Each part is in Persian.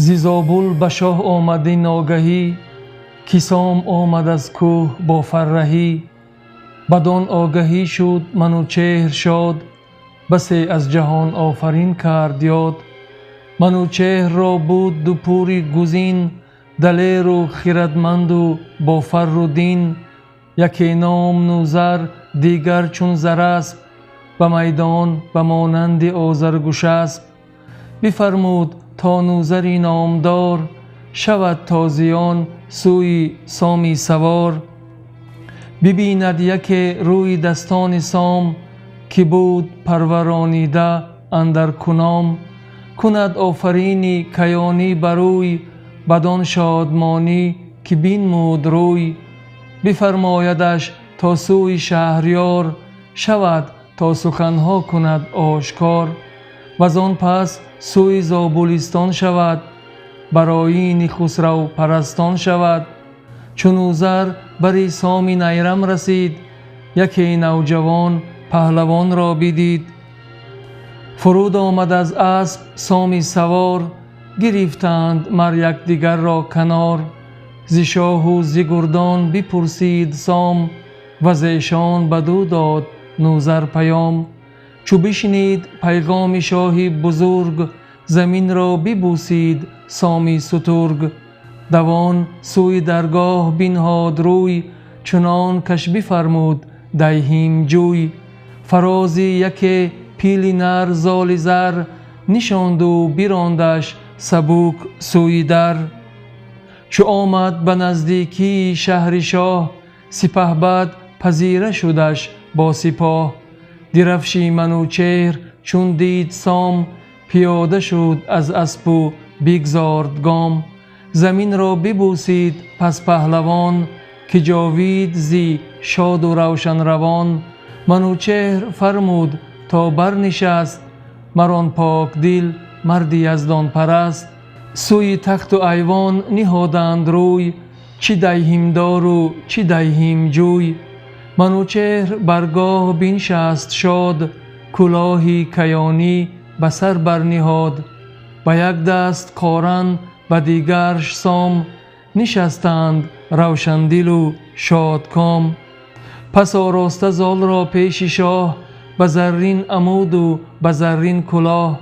ز زابل به شاه آمدی ناگهی، که سام آمد از کوه با فرهی. بدان آگهی شد منوچهر شاد، بسی از جهان آفرین کرد یاد. منوچهر را بود دو پوری گزین، دلیر و خردمند و با فر و دین. یکی نام نوذر دیگر چون زراسپ، به میدان به مانند آذرگشسپ. بفرمود تا نوذری نامدار، شود تازیان سوی سامی سوار. ببیند یکی روی دستان سام، که بود پرورانیده اندر کنام. کند آفرینی کیانی بروی، بدان شادمانی که بنمود روی. بفرمایدش تا سوی شهریار، شود تا سخنها کند آشکار. وزان پس سوی زابلستان شود، برآیین خسرو پرستان شود. چون نوذر بر سام نیرم رسید، یکی نوجوان پهلوان را بدید. فرود آمد از اسب سامی سوار، گرفتند مر یکدیگر را کنار. ز شاه و ز گردان بپرسید سام، وز ایشان بدو داد نوذر پیام. چو بشنید پیغام شاه بزرگ، زمین را ببوسید سامی سترگ. دوان سوی درگاه بنهاد روی، چنان کش بفرمود دیهیم جوی. فرازی یکی پیل نر زال زر، نشاند و براندش سبوک سوی در. چو آمد به نزدیکی شهر شاه، سپهبد پذیره شدش با سپاه. درفشی منوچهر چون دید سام، پیاده شد از اسپ و بگذارد گام. زمین را ببوسید پس پهلوان، که جاوید زی شاد و روشن روان. منوچهر فرمود تا برنشست، مران پاک دل مردی یزدان پرست. سوی تخت و ایوان نهادند روی، چی دیهیم دار و چی دیهیم جوی. منوچهر برگاه بنشست شاد، کلاهی کیانی به سر برنهاد. به یک دست قارن به دیگرش سام، نشستند روشندل و شادکام. پس آراسته زال را پیش شاه، به زرین عمود و به زرین کلاه.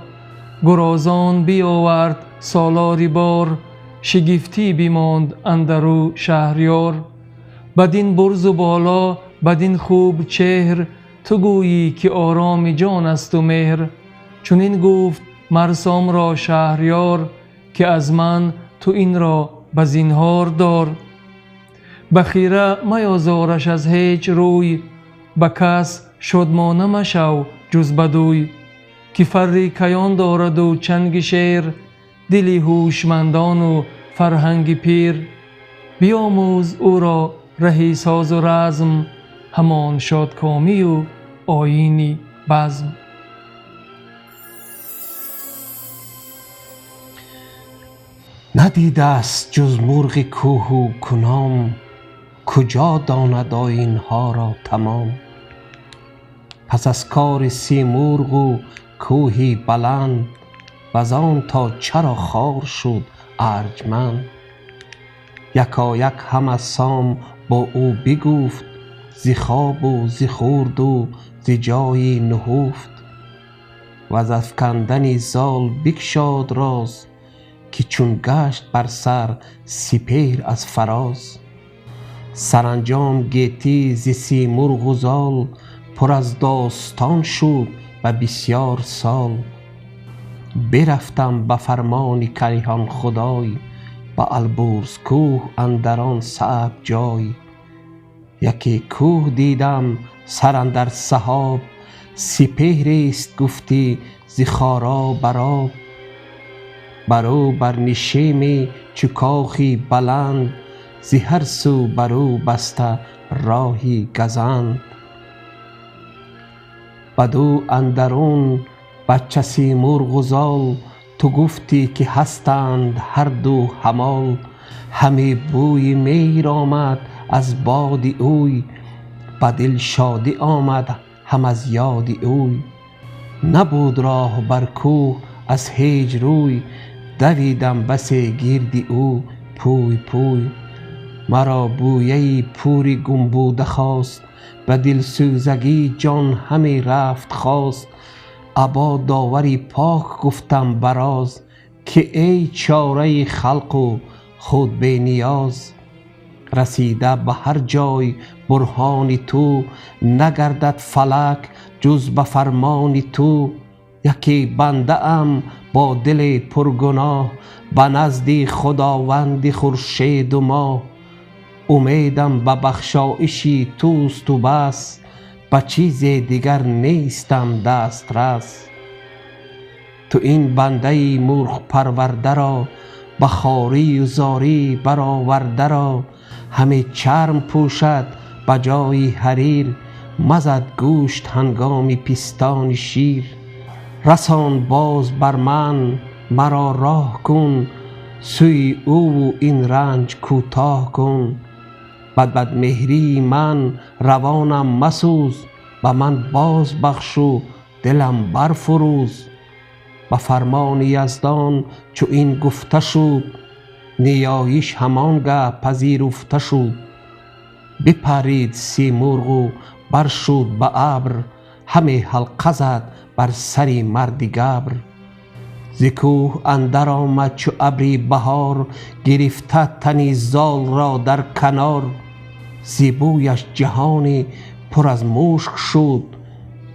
گرازان بیاورد سالاری بار، شگفتی بماند اندرو شهریار. بدین برز و بالا بدین خوب چهر، تو گویی که آرام جان است و مهر. چنین گفت مر سام را شهریار، که از من تو این را به زینهار دار. به خیره میازارش از هیچ روی، به کس شادمانه مشو جز بدوی. که فر کیان دارد و چنگ شیر، دلی هوشمندان و فرهنگ پیر. بیاموز او را رهی ساز و رزم، همان شادکامی و آیینی بزم. ندیده است جز مرغ کوه و کنام، کجا داند آیین‌ها را تمام. پس از کار سیمرغ و کوهی بلند، وزان تا چرا خوار شد ارجمند. یکایک هم از سام با او بگفت، ز خواب و ز خورد و ز جای نهفت. وز افکندن زال بگشاد راز، که چون گشت بر سر سپهر از فراز. سرانجام گیتی ز سیمرغ و زال، پر از داستان شد و بسیار سال. برفتم به فرمان کیهان خدای، به البرز کوه اندران صعب جای. یکی کوه دیدم سر اندر سحاب، سپهری است گفتی ز خارا بر آب. برو بر نشیمی چو کاخی بلند، ز هر سو برو بسته راهی گزند. بدو اندرون بچه سیمرغ و زال، تو گفتی که هستند هر دو همال. همی بوی میر آمد از باد اوی، به دل شادی آمد هم از یاد اوی. نبود راه بر کوه از هیچ روی، دویدم بس گرد او پوی پوی. مرا بویه پوری گم خواست، به دلسوزگی جان همی رفت خواست. ابا داوری پاک گفتم براز، که ای چاره خلق و خود بی نیاز. رسیده به هر جای برهان تو، نگردد فلک جز به فرمان تو. یکی بنده ام با دل پرگناه، به نزد خداوند خورشید و ماه. امیدم به بخشایشی توست و بس، به چیز دیگر نیستم دسترس. تو این بنده مرغ پرورده را، به خواری و زاری برآورده را. همه چرم پوشد به جای حریر، مزد گوشت هنگام پیستان شیر. رسان باز بر من مرا راه کن، سوی او و این رنج کوتاه کن. بد مهری من روانم مسوز، به من باز بخش و دلم برفروز. به فرمان یزدان چو این گفته شد، نیایش همانگه پذیرفته شد. بپرید سیمرغ و بر شد به ابر، همه حلقه زد بر سر مرد گبر. ز کوه اندر آمد چو ابری بهار، گرفته تنی زال را در کنار. ز بویش جهان پر از مشک شد،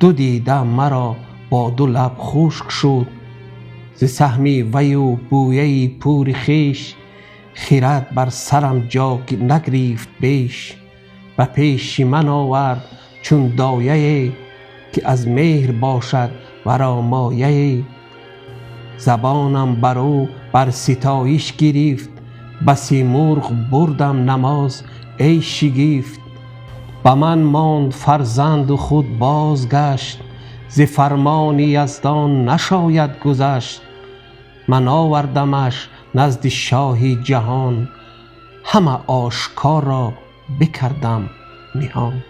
دو دیده مرا با دو لب خشک شد. ز سهم وی و بویه پور خویش، خرد بر سرم جا نگرفت بیش. به پیش من آورد چون دایه، که از مهر باشد ورا مایه. زبانم بر او بر ستایش گرفت، به سیمرغ بردم نماز ای شگفت. به من ماند فرزند و خود بازگشت، ز فرمان یزدان نشاید گذشت. من آوردمش نزد شاه جهان، همه آشکار را بکردم نهان.